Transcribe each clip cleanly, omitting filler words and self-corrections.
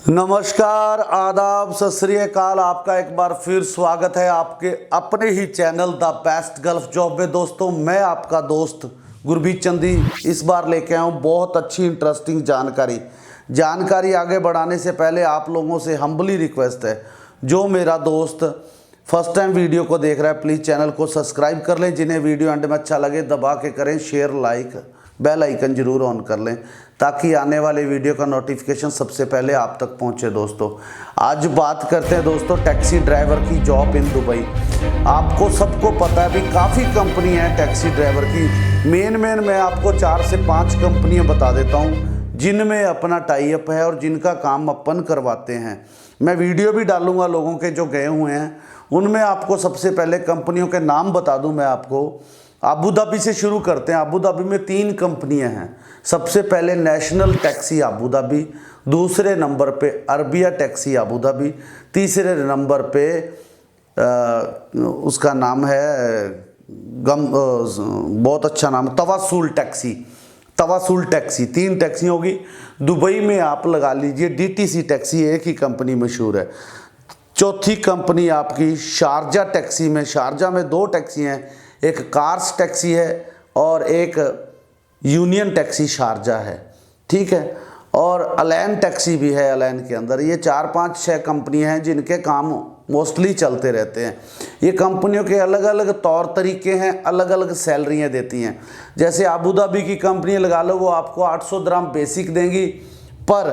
नमस्कार, आदाब, सत श्री अकाल। आपका एक बार फिर स्वागत है आपके अपने ही channel the best gulf job में। दोस्तों, मैं आपका दोस्त गुरबीर चंदी इस बार लेके आया हूँ बहुत अच्छी इंटरेस्टिंग जानकारी आगे बढ़ाने से पहले आप लोगों से हम्बली रिक्वेस्ट है, जो मेरा दोस्त फर्स्ट टाइम वीडियो को देख रहा है प्लीज़ चैनल को सब्सक्राइब कर लें। जिन्हें वीडियो एंड में अच्छा लगे दबा के करें शेयर, लाइक, बेल आइकन जरूर ऑन कर लें ताकि आने वाले वीडियो का नोटिफिकेशन सबसे पहले आप तक पहुंचे। दोस्तों, आज बात करते हैं दोस्तों टैक्सी ड्राइवर की जॉब इन दुबई। आपको सबको पता है भी काफ़ी कंपनी है टैक्सी ड्राइवर की। मेन मैं आपको 4 से 5 कंपनियां बता देता हूं जिनमें अपना टाई अप है और जिनका काम अपन करवाते हैं। मैं वीडियो भी डालूंगा लोगों के जो गए हुए हैं उनमें। आपको सबसे पहले कंपनियों के नाम बता दूं मैं आपको। अबू धाबी से शुरू करते हैं। अबू धाबी में 3 कंपनियां हैं। सबसे पहले नेशनल टैक्सी अबू धाबी, दूसरे नंबर पे अरबिया टैक्सी अबू धाबी, तीसरे नंबर पे उसका नाम है बहुत अच्छा नाम तवासुल टैक्सी। 3 टैक्सी होगी। दुबई में आप लगा लीजिए डीटीसी टैक्सी एक ही कंपनी मशहूर है। चौथी कंपनी आपकी शारजा टैक्सी में। शारजा में 2 टैक्सी हैं, एक कार्स टैक्सी है और एक यूनियन टैक्सी शारजा है, ठीक है। और अलैन टैक्सी भी है अलैन के अंदर। ये 4, 5, 6 कंपनियां हैं जिनके काम मोस्टली चलते रहते हैं। ये कंपनियों के अलग अलग तौर तरीके हैं, अलग अलग सैलरियां देती हैं। जैसे अबू धाबी की कंपनी लगा लो, वो आपको 800 दिरहम बेसिक देंगी, पर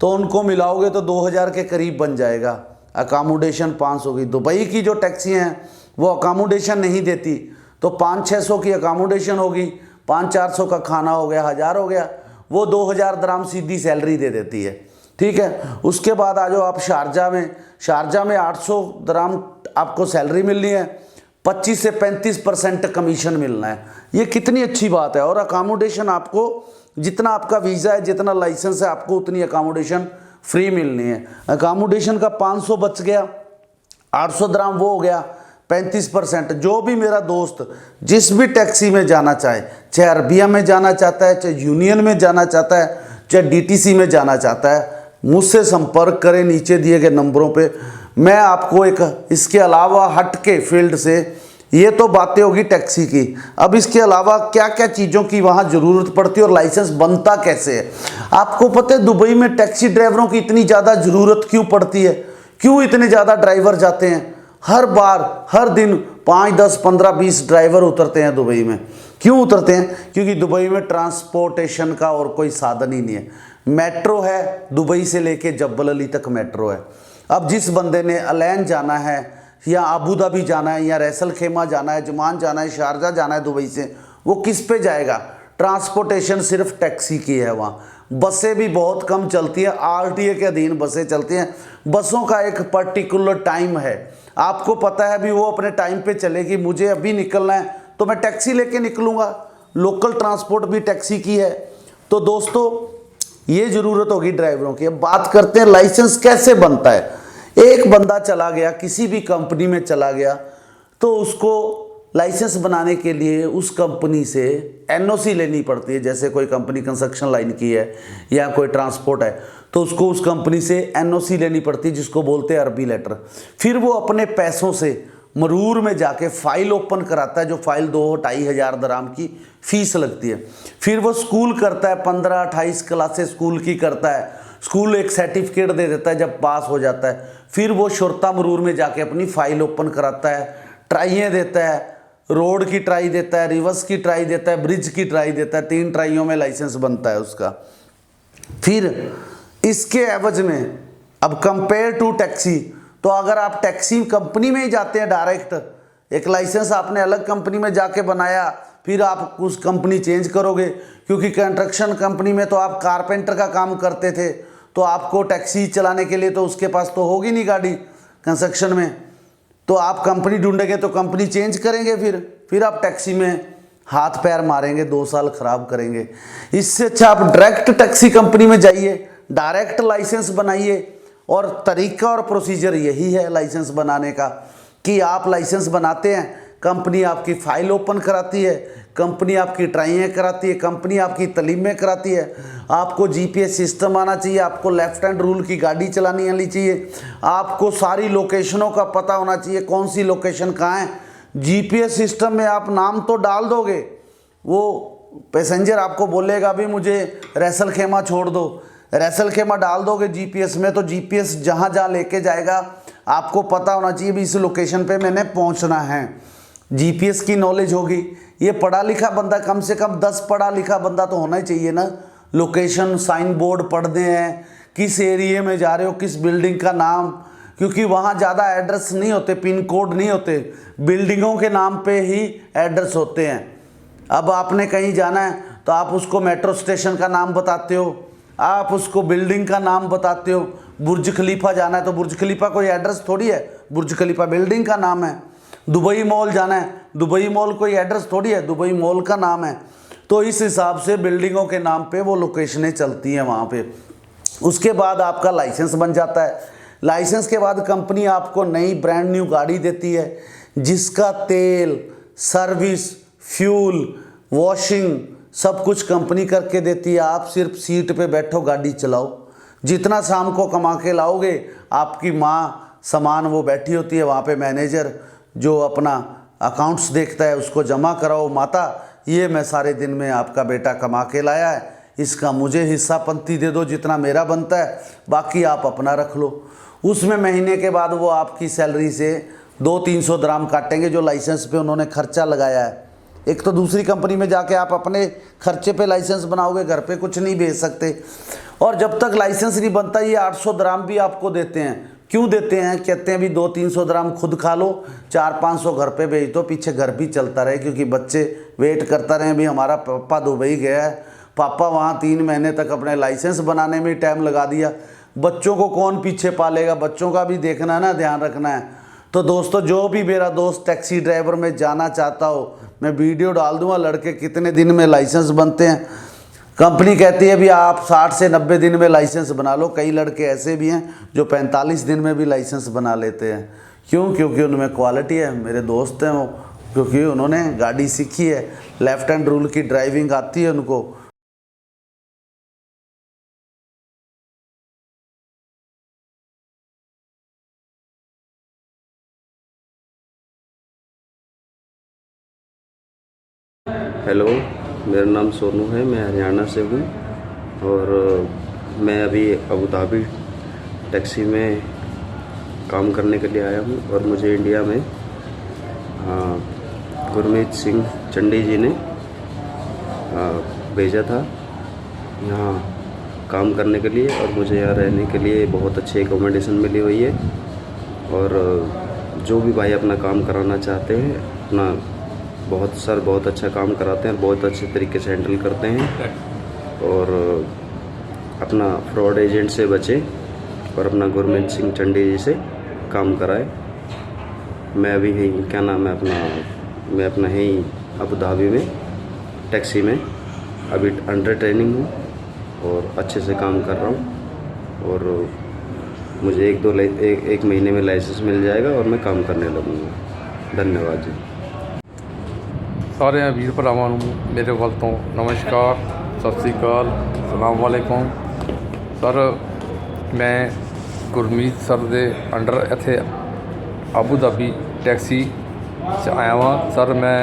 तो उनको मिलाओगे तो 2000 के करीब बन जाएगा। अकामोडेशन 500 की। दुबई की जो टैक्सी हैं वो अकामोडेशन नहीं देती, तो 500-600 की अकामोडेशन होगी, 500-400 का खाना हो गया, 1000 हो गया। वो 2000 दिरहम सीधी सैलरी दे देती है, ठीक है। उसके बाद आ जाओ आप शारजा में 800 दिरहम आपको सैलरी मिलनी है, 25 से 35% कमीशन मिलना है। ये कितनी अच्छी बात है। और अकामोडेशन आपको जितना आपका वीज़ा है, जितना लाइसेंस है, आपको उतनी अकामोडेशन फ्री मिलनी है। अकामोडेशन का 500 बच गया, 800 दिरहम वो हो गया 35%। जो भी मेरा दोस्त जिस भी टैक्सी में जाना चाहे, चाहे अरबिया में जाना चाहता है, चाहे यूनियन में जाना चाहता है, चाहे डीटीसी में जाना चाहता है, मुझसे संपर्क करें नीचे दिए गए नंबरों पे। मैं आपको एक इसके अलावा हट के फील्ड से, ये तो बातें होगी टैक्सी की, अब इसके अलावा क्या क्या चीज़ों की वहाँ ज़रूरत पड़ती है और लाइसेंस बनता कैसे है। आपको पता है दुबई में टैक्सी ड्राइवरों की इतनी ज़्यादा ज़रूरत क्यों पड़ती है, क्यों इतने ज़्यादा ड्राइवर जाते हैं हर बार, हर दिन 5, 10, 15, 20 ड्राइवर उतरते हैं दुबई में। क्यों उतरते हैं? क्योंकि दुबई में ट्रांसपोर्टेशन का और कोई साधन ही नहीं है। मेट्रो है, दुबई से लेके जब्बल अली तक मेट्रो है। अब जिस बंदे ने अलैन जाना है या अबू धाबी जाना है या रैसल खेमा जाना है, जमान जाना है, शारजा जाना है दुबई से, वो किस पे जाएगा? ट्रांसपोर्टेशन सिर्फ टैक्सी की है वहाँ। बसें भी बहुत कम चलती हैं, आरटीए के अधीन बसें चलती हैं। बसों का एक पर्टिकुलर टाइम है, आपको पता है भी वो अपने टाइम पे चलेगी। मुझे अभी निकलना है तो मैं टैक्सी लेके निकलूँगा। लोकल ट्रांसपोर्ट भी टैक्सी की है। तो दोस्तों, ये ज़रूरत होगी ड्राइवरों की। अब बात करते हैं लाइसेंस कैसे बनता है। एक बंदा चला गया, किसी भी कंपनी में चला गया, तो उसको लाइसेंस बनाने के लिए उस कंपनी से एनओसी लेनी पड़ती है। जैसे कोई कंपनी कंस्ट्रक्शन लाइन की है या कोई ट्रांसपोर्ट है, तो उसको उस कंपनी से एनओसी लेनी पड़ती है, जिसको बोलते हैं अरबी लेटर। फिर वो अपने पैसों से मरूर में जाके फ़ाइल ओपन कराता है, जो फाइल 2-2.5 हज़ार दिरहम की फ़ीस लगती है। फिर वो स्कूल करता है, 15-28 क्लासेस स्कूल की करता है। स्कूल एक सर्टिफिकेट दे देता है जब पास हो जाता है। फिर वो शुरता मरूर में जाके अपनी फ़ाइल ओपन कराता है, ट्राइयाँ देता है, रोड की ट्राई देता है, रिवर्स की ट्राई देता है, ब्रिज की ट्राई देता है। 3 ट्राइयों में लाइसेंस बनता है उसका। फिर इसके एवज में अब कंपेयर टू टैक्सी, तो अगर आप टैक्सी कंपनी में ही जाते हैं डायरेक्ट, एक लाइसेंस आपने अलग कंपनी में जाके बनाया, फिर आप उस कंपनी चेंज करोगे, क्योंकि कंस्ट्रक्शन कंपनी में तो आप कारपेंटर का काम करते थे, तो आपको टैक्सी चलाने के लिए तो उसके पास तो होगी नहीं गाड़ी कंस्ट्रक्शन में, तो आप कंपनी ढूंढेंगे तो कंपनी चेंज करेंगे। फिर आप टैक्सी में हाथ पैर मारेंगे, 2 साल खराब करेंगे। इससे अच्छा आप डायरेक्ट टैक्सी कंपनी में जाइए, डायरेक्ट लाइसेंस बनाइए। और तरीका और प्रोसीजर यही है लाइसेंस बनाने का, कि आप लाइसेंस बनाते हैं, कंपनी आपकी फ़ाइल ओपन कराती है, कंपनी आपकी ट्राइयाँ कराती है, कंपनी आपकी तलीमें कराती है। आपको जीपीएस सिस्टम आना चाहिए, आपको लेफ्ट हैंड रूल की गाड़ी चलानी आनी चाहिए, आपको सारी लोकेशनों का पता होना चाहिए, कौन सी लोकेशन कहाँ है। जीपीएस सिस्टम में आप नाम तो डाल दोगे, वो पैसेंजर आपको बोलेगा भी मुझे रैसल खेमा छोड़ दो, रैसल खेमा डाल दोगे जीपीएस में, तो जीपीएस जहाँ जहाँ लेके जाएगा आपको पता होना चाहिए भी इस लोकेशन पे मैंने पहुँचना है। जीपीएस की नॉलेज होगी। ये पढ़ा लिखा बंदा, कम से कम 10 पढ़ा लिखा बंदा तो होना ही चाहिए ना। लोकेशन साइन बोर्ड पढ़ने हैं, किस एरिए में जा रहे हो, किस बिल्डिंग का नाम, क्योंकि वहाँ ज़्यादा एड्रेस नहीं होते, पिन कोड नहीं होते, बिल्डिंगों के नाम पे ही एड्रेस होते हैं। अब आपने कहीं जाना है तो आप उसको मेट्रो स्टेशन का नाम बताते हो, आप उसको बिल्डिंग का नाम बताते हो। बुर्ज खलीफा जाना है तो बुर्ज खलीफा कोई एड्रेस थोड़ी है, बुर्ज खलीफा बिल्डिंग का नाम है। दुबई मॉल जाना है, दुबई मॉल कोई एड्रेस थोड़ी है, दुबई मॉल का नाम है। तो इस हिसाब से बिल्डिंगों के नाम पे वो लोकेशनें चलती हैं वहाँ पे। उसके बाद आपका लाइसेंस बन जाता है। लाइसेंस के बाद कंपनी आपको नई ब्रांड न्यू गाड़ी देती है, जिसका तेल, सर्विस, फ्यूल, वॉशिंग सब कुछ कंपनी करके देती है। आप सिर्फ सीट पे बैठो, गाड़ी चलाओ। जितना शाम को कमा के लाओगे, आपकी माँ सामान वो बैठी होती है वहाँ पे, मैनेजर जो अपना अकाउंट्स देखता है, उसको जमा कराओ, माता ये मैं सारे दिन में आपका बेटा कमा के लाया है, इसका मुझे हिस्सा पंक्ति दे दो जितना मेरा बनता है, बाकी आप अपना रख लो। उसमें महीने के बाद वो आपकी सैलरी से 200-300 दराम काटेंगे जो लाइसेंस पे उन्होंने खर्चा लगाया है। एक तो दूसरी कंपनी में जाके आप अपने खर्चे पे लाइसेंस बनाओगे, घर पे कुछ नहीं भेज सकते। और जब तक लाइसेंस नहीं बनता ये 800 दराम भी आपको देते हैं। क्यों देते हैं? कहते हैं भी 200-300 दराम खुद खा लो, 400-500 घर पे भेज दो, पीछे घर भी चलता रहे, क्योंकि बच्चे वेट करता रहे भी हमारा पापा दुबई गया है, पापा वहाँ 3 महीने तक अपने लाइसेंस बनाने में टाइम लगा दिया। बच्चों को कौन पीछे पालेगा, बच्चों का भी देखना है ना, ध्यान रखना है। तो दोस्तों, जो भी मेरा दोस्त टैक्सी ड्राइवर में जाना चाहता हो, मैं वीडियो डाल दूंगा लड़के कितने दिन में लाइसेंस बनते हैं। कंपनी कहती है भी आप 60 से 90 दिन में लाइसेंस बना लो। कई लड़के ऐसे भी हैं जो 45 दिन में भी लाइसेंस बना लेते हैं। क्यों? क्योंकि उनमें क्वालिटी है। मेरे दोस्त हैं वो, क्योंकि उन्होंने गाड़ी सीखी है, लेफ्ट हैंड रूल की ड्राइविंग आती है उनको। हेलो, मेरा नाम सोनू है, मैं हरियाणा से हूँ और मैं अभी अबू धाबी टैक्सी में काम करने के लिए आया हूँ। और मुझे इंडिया में गुरमीत सिंह चंडी जी ने भेजा था यहाँ काम करने के लिए, और मुझे यहाँ रहने के लिए बहुत अच्छी एकोमोडेशन मिली हुई है। और जो भी भाई अपना काम कराना चाहते हैं, अपना बहुत अच्छा काम कराते हैं, बहुत अच्छे तरीके से हैंडल करते हैं। और अपना फ्रॉड एजेंट से बचे और अपना गुरमीत सिंह चंडी जी से काम कराए। मैं अभी यहीं क्या नाम है मैं अपना यहीं अबू धाबी में टैक्सी में अभी अंडर ट्रेनिंग हूँ और अच्छे से काम कर रहा हूँ। और मुझे एक महीने में लाइसेंस मिल जाएगा और मैं काम करने लगूँगा। धन्यवाद जी। सारे वीर भरावां नूं मेरे ਵੱਲ ਤੋਂ नमस्कार, सत श्री अकाल, सलाम वालेकुम। सर, मैं गुरमीत सर दे अंडर इत्थे आबू धाबी टैक्सी च आया वां। सर, मैं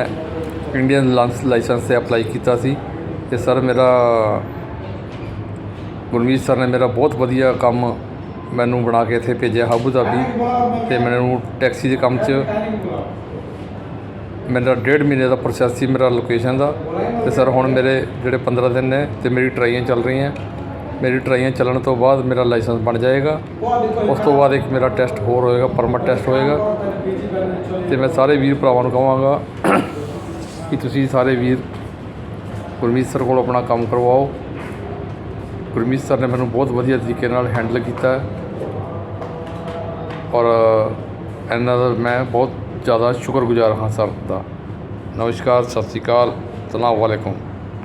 इंडियन लाइसेंस से अप्लाई किया सी ते सर मेरा गुरमीत सर ने मेरा बहुत वधिया काम मैनू बना के इत्थे भेजिया आबू धाबी। ते मैनू टैक्सी के काम च मेरा 1.5 महीने का प्रोसैस सी मेरा लोकेशन का। तो सर हुण मेरे जोड़े 15 दिन ने तो मेरी ट्राइयां चल रही हैं। मेरी ट्राइयां चलने तो बाद मेरा लाइसेंस बन जाएगा। उस तो बाद एक मेरा टैसट होर होएगा, परमिट टैसट होएगा। तो मैं सारे वीर भरावां नूं कहांगा कि तुसीं सारे वीर गुरमीत सर को अपना काम करवाओ। गुरमीत सर ने मैनू बहुत वधिया तरीके नाल हैंडल किया और इन्हां दा मैं बहुत ज़्यादा शुक्रगुजार हाँ सर का। नमस्कार, सत श्री अकाल, अस्सलाम वालेकुम।